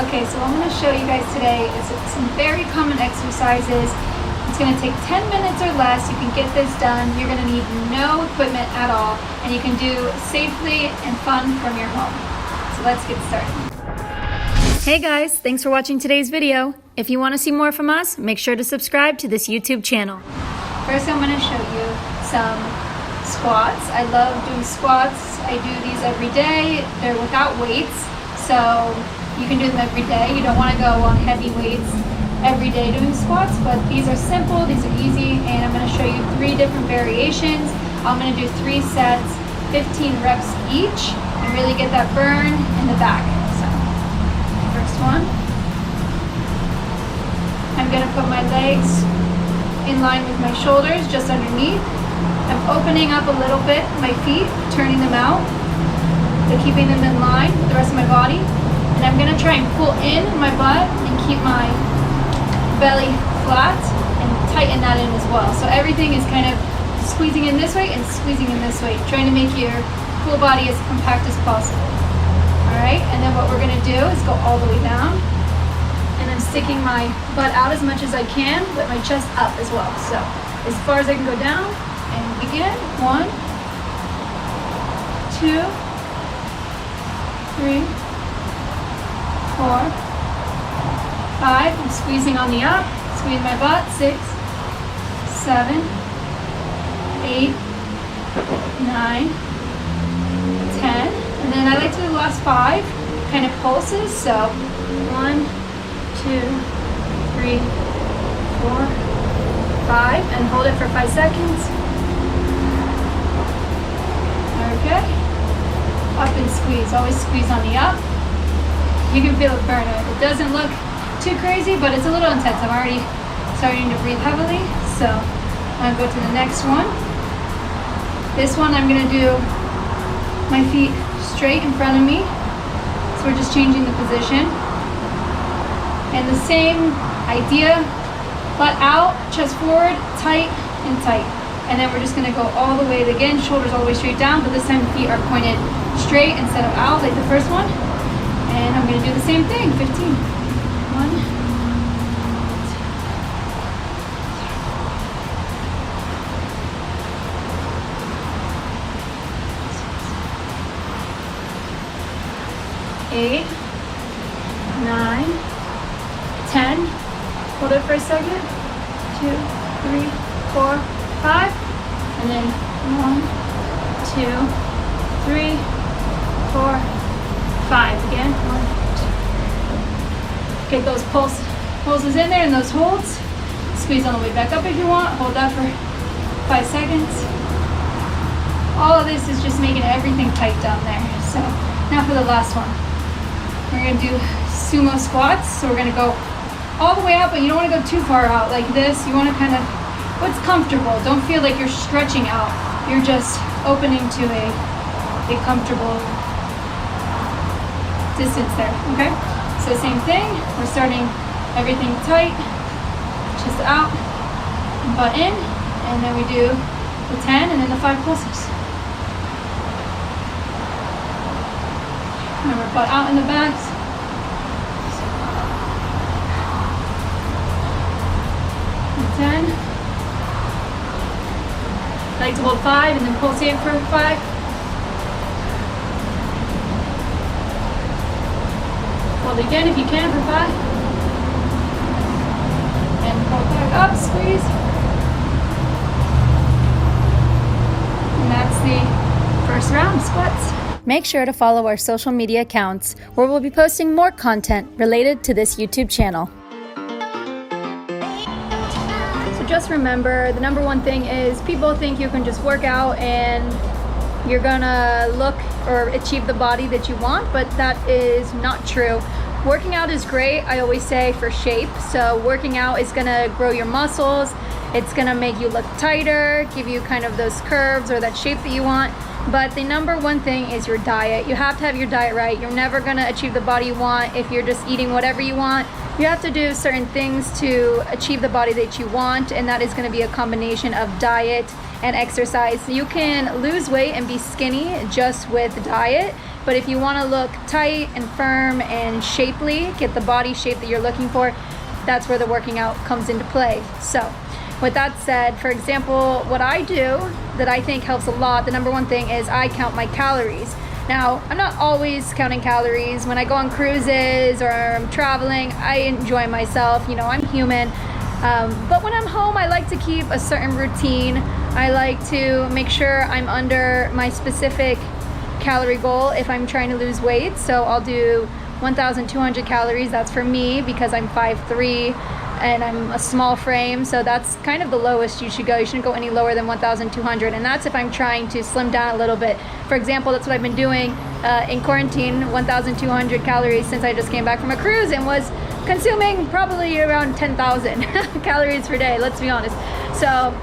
Okay, so what I'm going to show you guys today is some very common exercises. It's going to take 10 minutes or less. You can get this done. You're going to need no equipment at all, and you can do safely and fun from your home. So let's get started. Hey guys, thanks for watching today's video. If you want to see more from us, make sure to subscribe to this YouTube channel. First, I'm going to show you some squats. I love doing squats. I do these every day. They're without weights, so you can do them every day. You don't want to go on heavy weights every day doing squats, but these are simple, these are easy, and I'm going to show you 3 different variations. I'm going to do 3 sets, 15 reps each, and really get that burn in the back. So, first one. I'm going to put my legs in line with my shoulders, just underneath. I'm opening up a little bit my feet, turning them out, but keeping them in line with the rest of my body. And I'm going to try and pull in my butt and keep my belly flat and tighten that in as well. So everything is kind of squeezing in this way and squeezing in this way, trying to make your full body as compact as possible. Alright, and then what we're going to do is go all the way down. And I'm sticking my butt out as much as I can with my chest up as well. So as far as I can go down and begin. 1, 2, 3, 4, 5. I'm squeezing on the up. Squeeze my butt. 6, 7, 8, 9, 10. And then I like to do the last 5 kind of pulses. So 1, 2, 3, 4, 5, and hold it for 5 seconds. Okay. Up and squeeze. Always squeeze on the up. You can feel it burn. It doesn't look too crazy, but it's a little intense. I'm already starting to breathe heavily. So I'm going to go to the next one. This one I'm going to do my feet straight in front of me. So we're just changing the position. And the same idea, butt out, chest forward, tight and tight. And then we're just going to go all the way, again, shoulders all the way straight down, but this time the feet are pointed straight instead of out like the first one. And I'm going to do the same thing, 15. 1, 2, 8, 9, 10. Hold it for a second. 2, 3, 4, 5. And then 1, 2, 3, 4, 5 again. 1, 2. Get those pulses in there and those holds. Squeeze on the way back up if you want. Hold that for 5 seconds. All of this is just making everything tight down there. So now for the last one. We're going to do sumo squats. So we're going to go all the way out, but you don't want to go too far out like this. You want to kind of, what's comfortable. Don't feel like you're stretching out. You're just opening to a comfortable distance there, okay? So same thing, we're starting everything tight, chest out, butt in, and then we do the 10 and then the 5 pulses. Remember, butt out in the back. And 10. I like to hold 5 and then pulsate for 5. Hold again if you can for 5. And pull back up, squeeze. And that's the first round of squats. Make sure to follow our social media accounts where we'll be posting more content related to this YouTube channel. So just remember, the number one thing is people think you can just work out and you're gonna look or achieve the body that you want, but that is not true. Working out is great, I always say, for shape. So working out is gonna grow your muscles, it's gonna make you look tighter, give you kind of those curves or that shape that you want. But the number one thing is your diet. You have to have your diet right. You're never gonna achieve the body you want if you're just eating whatever you want. You have to do certain things to achieve the body that you want, and that is gonna be a combination of diet and exercise. You can lose weight and be skinny just with diet. But if you want to look tight and firm and shapely, get the body shape that you're looking for, that's where the working out comes into play. So with that said, for example, what I do that I think helps a lot, the number one thing is I count my calories. Now, I'm not always counting calories. When I go on cruises or I'm traveling, I enjoy myself. You know, I'm human. But when I'm home, I like to keep a certain routine. I like to make sure I'm under my specific calorie goal if I'm trying to lose weight. So I'll do 1,200 calories. That's for me because I'm 5'3" and I'm a small frame. So that's kind of the lowest you should go. You shouldn't go any lower than 1,200. And that's if I'm trying to slim down a little bit. For example, that's what I've been doing in quarantine, 1,200 calories since I just came back from a cruise and was consuming probably around 10,000 calories per day, let's be honest. So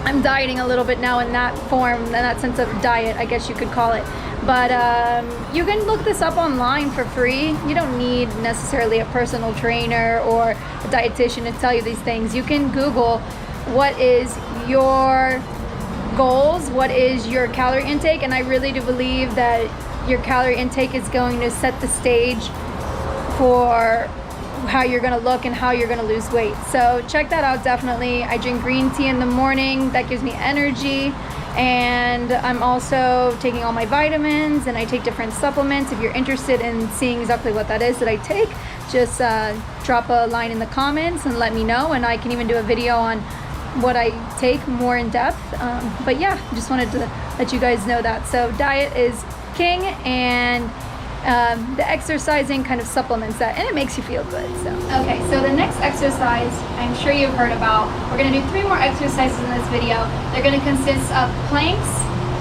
I'm dieting a little bit now in that form, in that sense of diet, I guess you could call it. But you can look this up online for free. You don't need necessarily a personal trainer or a dietitian to tell you these things. You can Google what is your goals, what is your calorie intake, and I really do believe that your calorie intake is going to set the stage for how you're going to look and how you're going to lose weight. So check that out definitely. I drink green tea in the morning. That gives me energy. And I'm also taking all my vitamins and I take different supplements. If you're interested in seeing exactly what that is that I take, just drop a line in the comments and let me know. And I can even do a video on what I take more in depth. But yeah, just wanted to let you guys know that. So diet is king, and the exercising kind of supplements that, and it makes you feel good. So okay, so the next exercise I'm sure you've heard about. We're going to do 3 more exercises in this video. They're going to consist of planks,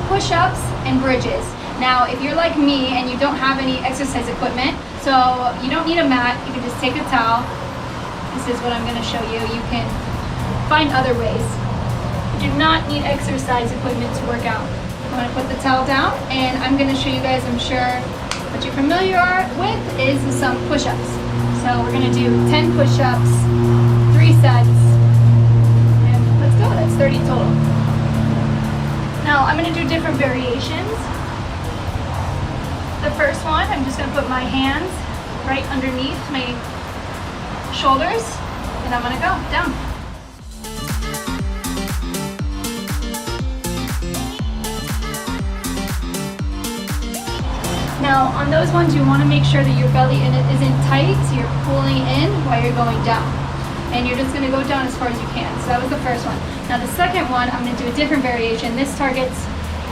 push-ups, and bridges. Now if you're like me and you don't have any exercise equipment, so you don't need a mat, you can just take a towel. This is what I'm going to show you. You can find other ways. You do not need exercise equipment to work out. I'm going to put the towel down and I'm going to show you guys, I'm sure what you're familiar with is some push-ups. So we're gonna do 10 push-ups, 3 sets, and let's go, that's 30 total. Now I'm gonna do different variations. The first one, I'm just gonna put my hands right underneath my shoulders, and I'm gonna go down. Now on those ones you want to make sure that your belly isn't tight, so you're pulling in while you're going down. And you're just going to go down as far as you can. So that was the first one. Now the second one, I'm going to do a different variation. This targets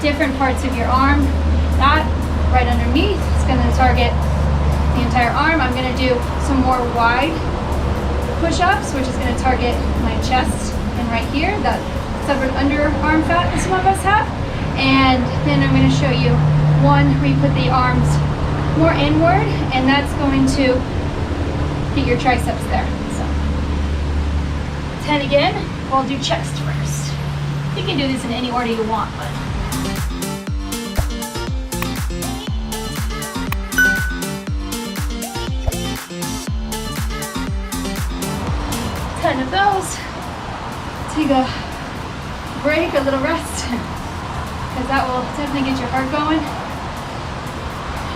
different parts of your arm. That right underneath is going to target the entire arm. I'm going to do some more wide push-ups, which is going to target my chest and right here, that separate underarm fat that some of us have. And then I'm going to show you one where you put the arms more inward, and that's going to get your triceps there. So 10 again. We'll do chest first. You can do this in any order you want, but 10 of those. Take a break, a little rest, because that will definitely get your heart going.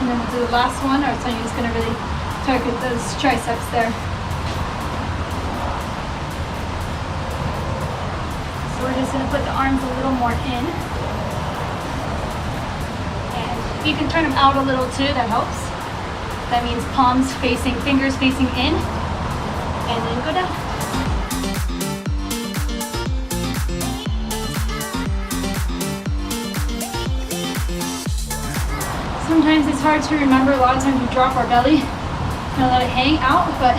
And then we'll do the last one. I was telling you it's going to really target those triceps there. So we're just going to put the arms a little more in. And you can turn them out a little too, that helps. That means palms facing, fingers facing in, and then go down. Sometimes it's hard to remember. A lot of times we drop our belly, kind of let it hang out, but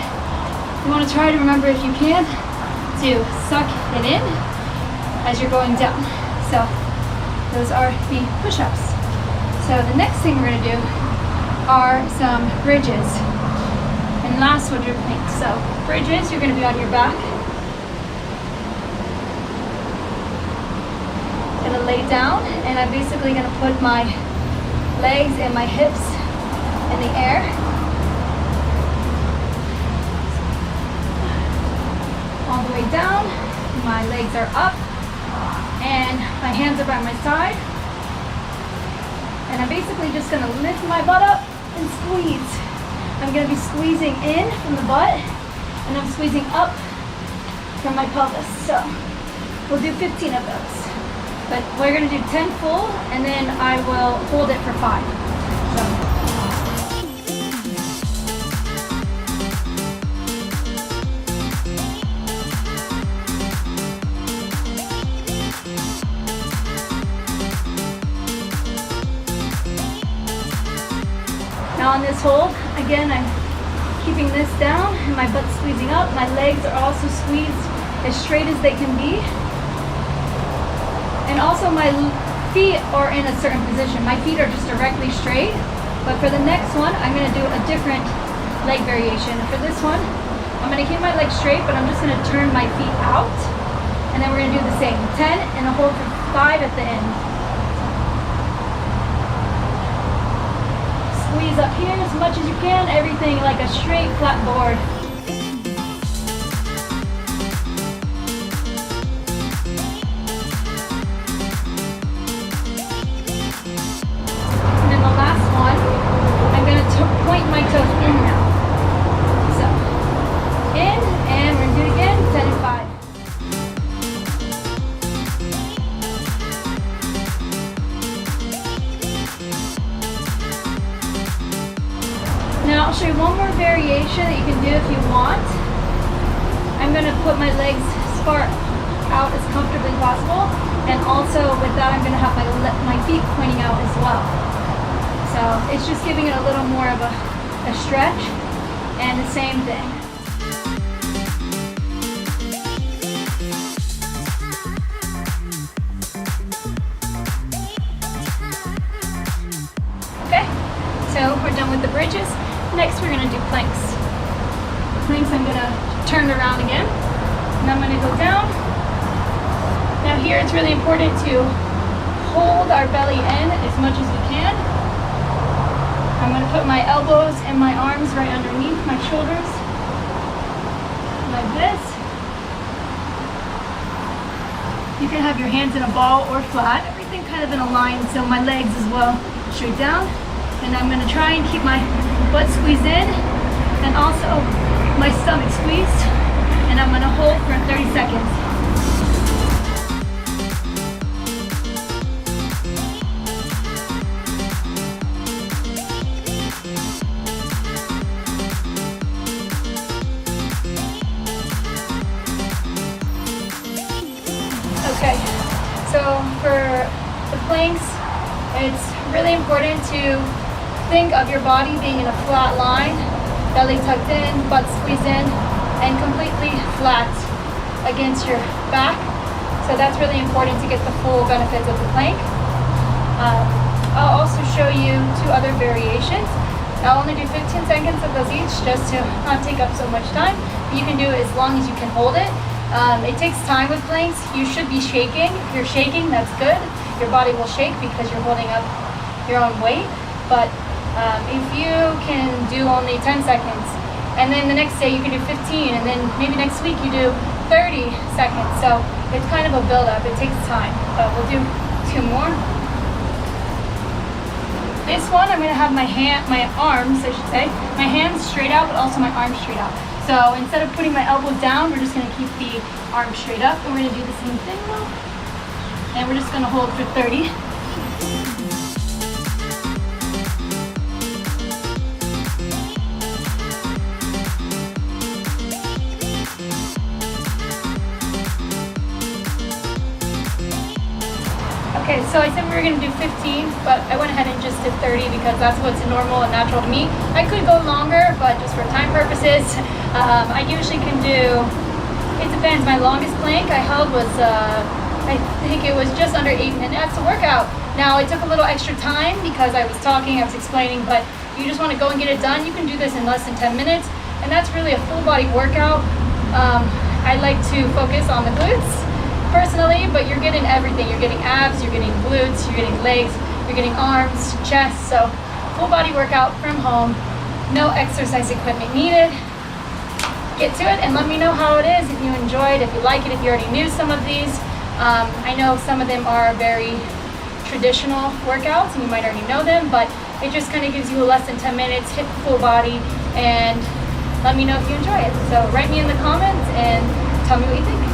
you want to try to remember, if you can, to suck it in as you're going down. So those are the push-ups. So the next thing we're going to do are some bridges. And last one, your planks. So bridges, you're going to be on your back. Going to lay down, and I'm basically going to put my legs and my hips in the air. All the way down. My legs are up and my hands are by my side. And I'm basically just gonna lift my butt up and squeeze. I'm gonna be squeezing in from the butt, and I'm squeezing up from my pelvis. So we'll do 15 of those. But we're gonna do 10 full, and then I will hold it for 5. So. Now on this hold, again, I'm keeping this down and my butt's squeezing up. My legs are also squeezed as straight as they can be. And also my feet are in a certain position. My feet are just directly straight. But for the next one, I'm gonna do a different leg variation. For this one, I'm gonna keep my legs straight, but I'm just gonna turn my feet out. And then we're gonna do the same, 10 and a hold for 5 at the end. Squeeze up here as much as you can, everything like a straight flat board. And then the last one, I'm going to point my toes in now. So, in, and we're going to do it again, 10 and 5. Now I'll show you one more variation that you can do if you want. I'm going to put my legs as far out as comfortably possible, and also with that I'm going to have my feet pointing out as well. So it's just giving it a little more of a stretch, and the same thing. Okay, so we're done with the bridges. Next, we're going to do planks. Planks, I'm going to turn around again, and I'm going to go down. Now here, it's really important to hold our belly in as much as we can. I'm going to put my elbows and my arms right underneath my shoulders, like this. You can have your hands in a ball or flat, everything kind of in a line, so my legs as well, straight down. And I'm going to try and keep my butt squeezed in and also my stomach squeezed, and I'm going to hold for 30 seconds. Okay, so for the planks, it's really important to think of your body being in a flat line, belly tucked in, butt squeezed in, and completely flat against your back. So that's really important to get the full benefits of the plank. I'll also show you 2 other variations. I'll only do 15 seconds of those each just to not take up so much time. You can do it as long as you can hold it. It takes time with planks. You should be shaking. If you're shaking, that's good. Your body will shake because you're holding up your own weight. But if you can do only 10 seconds, and then the next day you can do 15, and then maybe next week you do 30 seconds. So it's kind of a build-up. It takes time, but we'll do 2 more. This one, I'm going to have my arms, I should say, my hands straight out, but also my arms straight out. So instead of putting my elbows down, we're just going to keep the arms straight up, and we're going to do the same thing now. And we're just going to hold for 30. Okay, so I said we were going to do 15, but I went ahead and just did 30 because that's what's normal and natural to me. I could go longer, but just for time purposes, I usually can do, it depends. My longest plank I held was, I think it was just under 8 minutes to workout. Now, it took a little extra time because I was talking, I was explaining, but you just want to go and get it done. You can do this in less than 10 minutes, and that's really a full body workout. I like to focus on the glutes personally, but you're getting everything. You're getting abs, you're getting glutes, you're getting legs, you're getting arms, chest. So full body workout from home, no exercise equipment needed. Get to it and let me know how it is, if you enjoyed, if you like it, if you already knew some of these. I know some of them are very traditional workouts, and you might already know them, but it just kind of gives you less than 10 minutes, hit full body, and let me know if you enjoy it. So write me in the comments and tell me what you think.